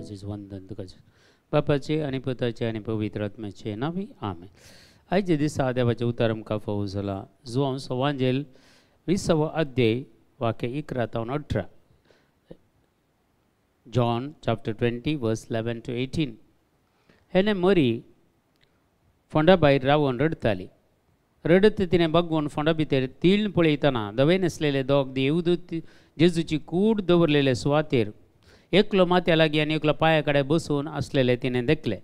देवाचें वंदन तुका बापाचे आनी पुताचे आनी पवित्र आत्म्याचे नांवी आमेन. आयचे दिसा देवाचे उतार आमकां फावो जाला जो हांव सवांजेल 20वा अध्याय वाक्य 11 ते 18. जॉन चॅप्टर 20 वर्स 11 to 18. हेणे मरी फोंडा भायर रावून रडताली. रडत तिणें बगून फोंडा भितर तीळ पळयतना दवे न्हेसलेले दोग देवदूत जेजूची कूड दवरलेले सुवातेर एकलो माथ्या लागीं आनी एकलो पांया कडेन बसून आसलेले तिणें देखले.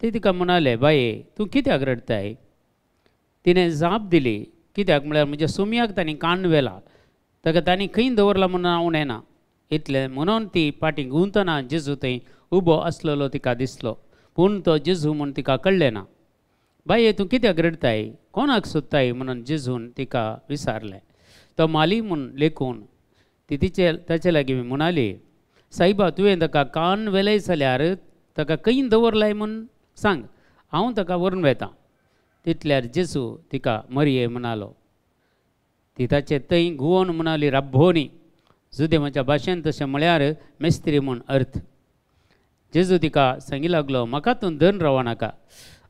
ते तिका म्हणाले, बाये तूं कित्याक रडताय? तिणें जाप दिली, कित्याक म्हळ्यार म्हज्या सुमयाक तांणी कान व्हेला, ताका तांणी खंय दवरला म्हणून हांव नेना. इतलें म्हणून ती फाटीं घुंवतना जेजू थंय उबो आसलेलो तिका दिसलो, पूण तो जेजू म्हूण तिका कळ्ळें ना. बाये तूं कित्याक रडताय? कोणाक सोदताय म्हणून जेजून तिका विचारलें. तो माली म्हूण लेखून ती ताचे लागीं म्हणाली, सायबा तुवें ताका कान व्हेले जाल्यार ताका खंय दवरलाय म्हूण सांग, हांव ताका व्हरून वेता. तितल्यार जेजू तिका मरये म्हणालो. ती ताचे थंय घुंवोन म्हणाली, रब्बोनी, जुदेमाच्या भाशेन तशें म्हळ्यार मेस्त्री म्हूण अर्थ. जेजू तिका सांगी लागलो, म्हाका तूं धन रावं नाका.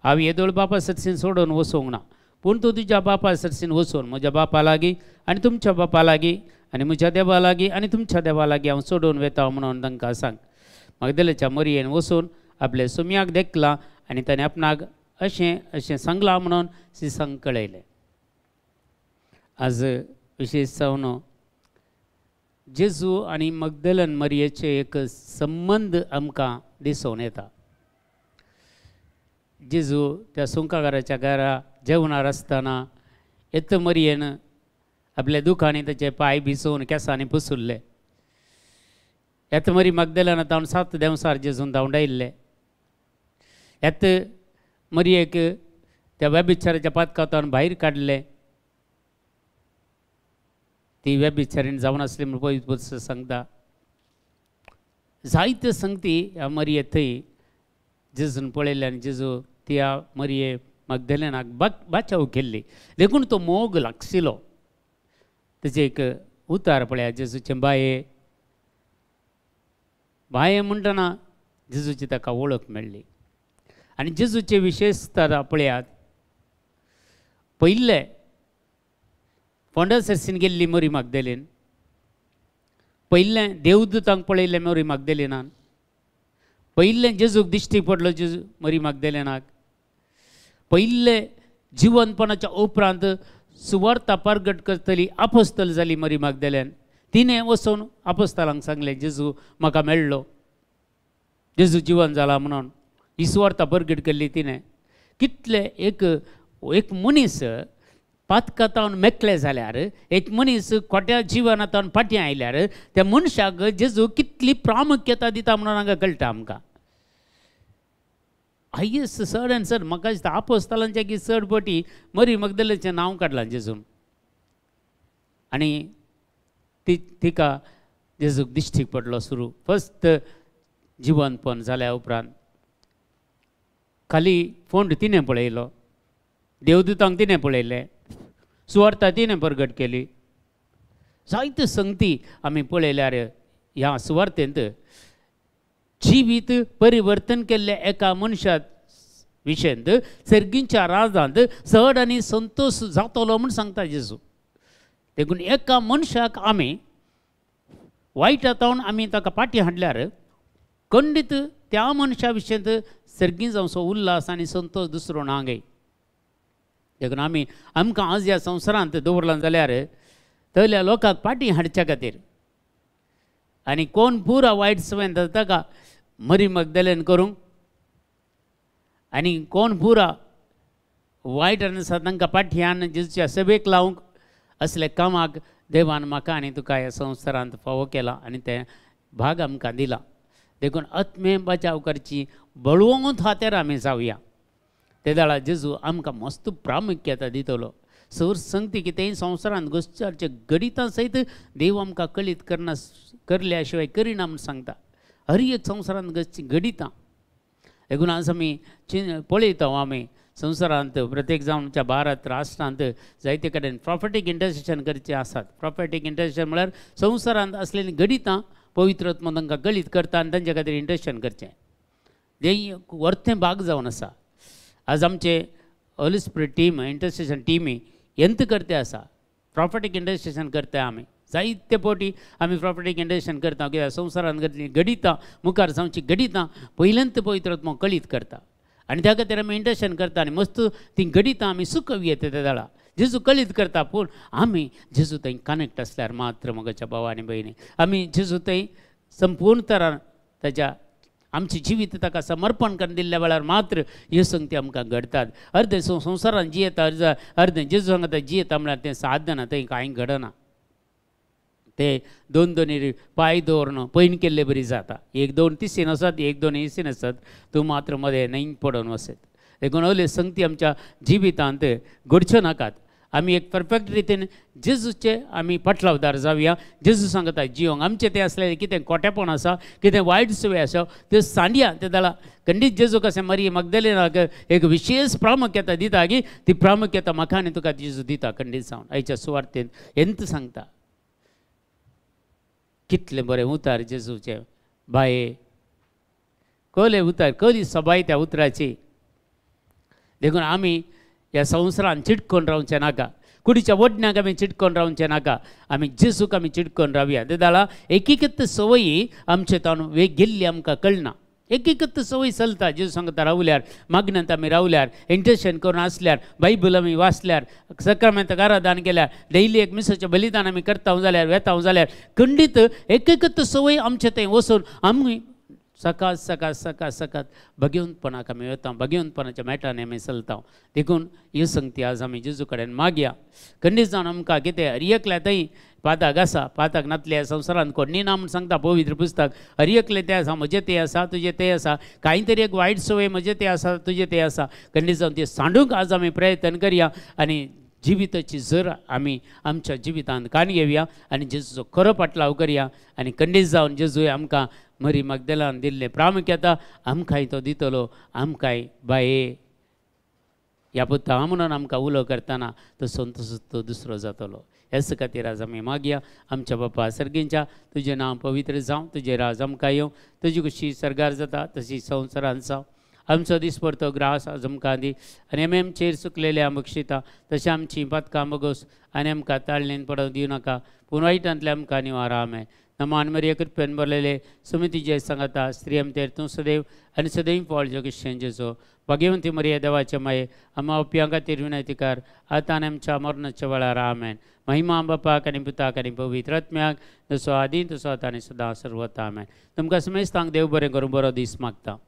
हांव येदोळ बापा सरसीन सोडून वचोंक ना, पूण तूं तुज्या बापा सरसीन वचून म्हज्या बापा लागीं आनी तुमच्या बापा लागीं आनी म्हज्या देवा लागीं आनी तुमच्या देवा लागीं हांव सोडून वेता म्हणून तांकां सांग. मगदलेच्या मरयेन वचून आपले सुमयाक देखला आनी ताणें आपणाक अशें सांगलां म्हणून सिसांक कळयलें. आज विशेश जावन जेजू आनी मगदलन मरयेचे एक संबंद आमकां दिसून येता. जेजू त्या सुंकाकाराच्या घरा जेवणार आसतना येत मरयेन आपल्या दुखांनी ताचे पांय भिजोवन केंसांनी पुसुल्ले. येत मरी मगदलन तावन 7 देंवसार जेजून धांवडायल्ले. येत मरयेक त्या व्यभिचाराच्या पातकांतल्यान भायर काडले. ती व्यभिचारीण जावन आसली म्हूण पवित्र पुस्तक सांगता. जायत्यो संगती ह्या मरये थंय जेजून पळयले आनी जेजू त्या मरये मगदलेनाक बाचाव केल्ली. देखून तो मोग लागशिलो. तेजे एक उतार पळया, जेजूचे बाये बाये म्हणटना जेजूची ताका वळख मेळ्ळी. आनी जेजूचे विशेशता पळयात. पयले फोंडा सरसीन गेल्ली मरी मगदलेन, पयलें देवदूतांक पळयलें मरी मगदलेनान, पयलें जेजूक दिश्टी पडलो जेजू मरी मगदलेनाक, पयलें जिवंतपणाच्या उपरांत सुवार्ता परगट करतली आपोस्तल जाली मरी मगदलेन. तिणें वचून आपोस्तलांक सांगलें, जेजू म्हाका मेळ्ळो, जेजू जिवन जाला म्हणून. ही सुवार्ता परगट केल्ली तिणें. कितले एक मनीस पातकांतावन मेकले जाल्यार, एक मनीस खोट्या जिवनांतल्यान फाटीं आयल्यार त्या मनशाक जेजू कितली प्रामुख्यता दिता म्हणून हांगा कळटा आमकां. हायेस्ट चड आनी चड म्हाका दिसता आपोस्तलांच्या की चड पटी मरी मगदलेचें नांव काडलां जेजून. आनी तिका जेजूक दिश्टीक पडलो सुरू. फस्ट जिवंतपण जाल्या उपरांत खाली फोंड तिणें पळयलो, देवदूतांक तिणें पळयलें, सुवार्ता तिणें परगट केली. जायत्यो संगती आमी पळयल्यार ह्या सुवार्तेंत जिवीत परिवर्तन केल्ले एका मनशा विशयंत सर्गींच्या राजांत चड आनी संतोश जातलो म्हूण सांगता जेजू. देखून एका मनशाक आमी वायटांतावन आमी ताका फाटीं हाडल्यार खंडीत त्या मनशा विशयंत सर्गी जावचो उल्हास आनी संतोश दुसरो ना गे. देखून आमकां आज ह्या संवसारांत दवरला जाल्यार तयल्या लोकांक फाटीं हाडच्या खातीर आनी कोण पुरा वायट संवेंद ताका मरी मगदलेन करूंक आनी कोण पुरा वायट आसा तांकां फाटीं हाडून जेजूच्या सभेक लावंक, असले कामाक देवान म्हाका आनी तुका ह्या संवसारांत फावो केला आनी ते भाग आमकां दिला. देखून आत्मे बचाव करची बळवंत हातेर आमी जावया. ते दाळा जेजू आमकां मस्त प्रामुख्यता दितलो. सर संगती की ते संवसारांत गोश्टीचे गणितां सयत देव आमकां कळीत करल्या शिवाय करिना म्हूण सांगता. हर एक संवसारांत गणितां. देखून आज आमी पळयता आमी संवसारांत प्रत्येक जावन आमच्या भारत राष्ट्रांत जायते कडेन प्रॉफेटीक इंटरसेशन करचे आसात. प्रॉफेटीक इंटरसेशन म्हळ्यार संवसारांत असलेलीं गणितां पवित्र आत्मा तांकां गळीत करता आनी तांचे खातीर इंटरसेशन करचें. हें व्हरतें भाग जावन आसा. आज आमचे होली स्पिरीट टीम इंटरसेशन टीमी एंत करते आसा. प्रॉफिटीक इंटरसेशन करता आमी जायते फावटी आमी प्रॉफिटीक इंटरसेशन करता कित्याक संवसारान घडिता मुखार जावची घडिता पयल्यांत पवित्र आत्मा कळीत करता आनी त्या खातीर आमी इंटरसेशन करता आनी मस्त ती घडिता आमी सुखवी येता त्या दाळा जेजू कळीत करता. पूण आमी जेजू थंय कनेक्ट आसल्यार मात्र मोगाच्या भावा आनी भयणी आमी जेजू थंय संपूर्ण तरान ताच्या आमचें जिवीत ताका समर्पण करून दिल्ल्या वेळार मात्र ह्यो संगती आमकां घडटात. अर्दे संवसारान जियेता अर्दे जेजू सांगता जियेता म्हळ्यार तें साधना थंय कांय घडना. ते दोन पांय दवरून पयन केल्ले बरी जाता. एक दोन तिसीन आसात एक दोन इसीन आसात तूं मात्र मदें न्हंय पडोवन वसत. देखून असल्यो संगती आमच्या जिवितांत घडच्यो नाकात. आमी एक परफेक्ट रितीन जेजूचे आमी पाटलावदार जावया. जेजू सांगता जियोंक आमचें तें असलें कितें कोटेपण आसा कितें वायट सवय आसा त्यो सांडया ते दाळा खंडीत जेजू कशें मरी मगदलेनाक एक विशेष प्रामुख्यता दिता की ती प्रामुख्यता म्हाका आनी तुका जेजू दिता खंडीत जावन. आयच्या सुवार्थेन एंत सांगता कितले बरें उतार जेजूचे बाये कले उतार कली सबाय त्या उतराची. देखून आमी ह्या संवसारान चिटकोवन रावचें नाका. कुडीच्या वडण्याक आमी चिटकोवन रावचें नाका. आमी जेजूक आमी चिटकोवन रावया. ते दाळा एकीकत संवयी आमचे तावन वेग गेल्ली आमकां कळना. एकीकत संवय चलता. जेजू सांगता रावल्यार मागण्यांत आमी रावल्यार इंटरसेशन करून आसल्यार बायबल आमी वाचल्यार सक्रामेंताक आराधन केल्यार डेली एक मिसाचें बलिदान आमी करता जाल्यार वेता जाल्यार खंडीत एकीकत संवय आमचे थंय वचून आमी सकाळ सकाळ सकाळ सकाळ भगिवंतपणाक आमी वता भगिवंतपणाच्या मेटांनी आमी चलता. देखून ह्यो संगती आज आमी जेजू कडेन मागया. खंडीत जावन आमकां कितें हरियकल्या थंय पाताक आसा पाताक नातल्या संवसारान कोणी ना म्हूण सांगता पवित्र पुस्तक. हरियकले तें आसा म्हजें तें आसा तुजें तें आसा कांय तरी एक वायट संवय म्हजें तें आसा तुजें तें आसा. खंडीत जावन तें सांडूंक आज आमी प्रयत्न करया आनी जिविताची जर आमी आमच्या जिवितांत काण घेवया आनी जेजूचो खरो पाटलाव करया आनी खंडीत जावन जेजूय आमकां मरी मगदलान दिल्ले प्रामुख्यता आमकांय तो दितलो. आमकांय बाये ह्या पुत्ता म्हणून आमकां उलो करतना तो संतोश तो दुसरो जातलो. हेच खातीर आज आमी मागया. आमच्या बापा सर्गींच्या तुजें नांव पवित्र जावं तुजें राज आमकां येवं तुजी कशी सरगार जाता तशी संवसारांत जावं. आमचो दिसपरतो ग्रास आज आमकां दी आनी आमी आमचेर चुकलेले बक्षिता तशें आमची पातकां बगोस आनी आमकां ताळणेन पडोवंक दिवं नाका पूण वायटांतले आमकां निवारा. आमेन. नमान मरिये कृपेन भरलेले सुमितीचे सांगता स्त्री आमचेर तूं सदैव आनी सदैव पॉल जगेशें जेजो भाग्यवंती मरिये देवाचे माये आमा उपयां खातीर विनंती कर आतां आनी आमच्या मरणाच्या वेळार. आमेन. महिमा बापाक आनी पुताक आनी पवित्र आत्म्याक जसो आदी तसो आतां आनी सदां सर्वता. आमेन. तुमकां समेस्तांक देव बरें करूं बरो दीस मागता.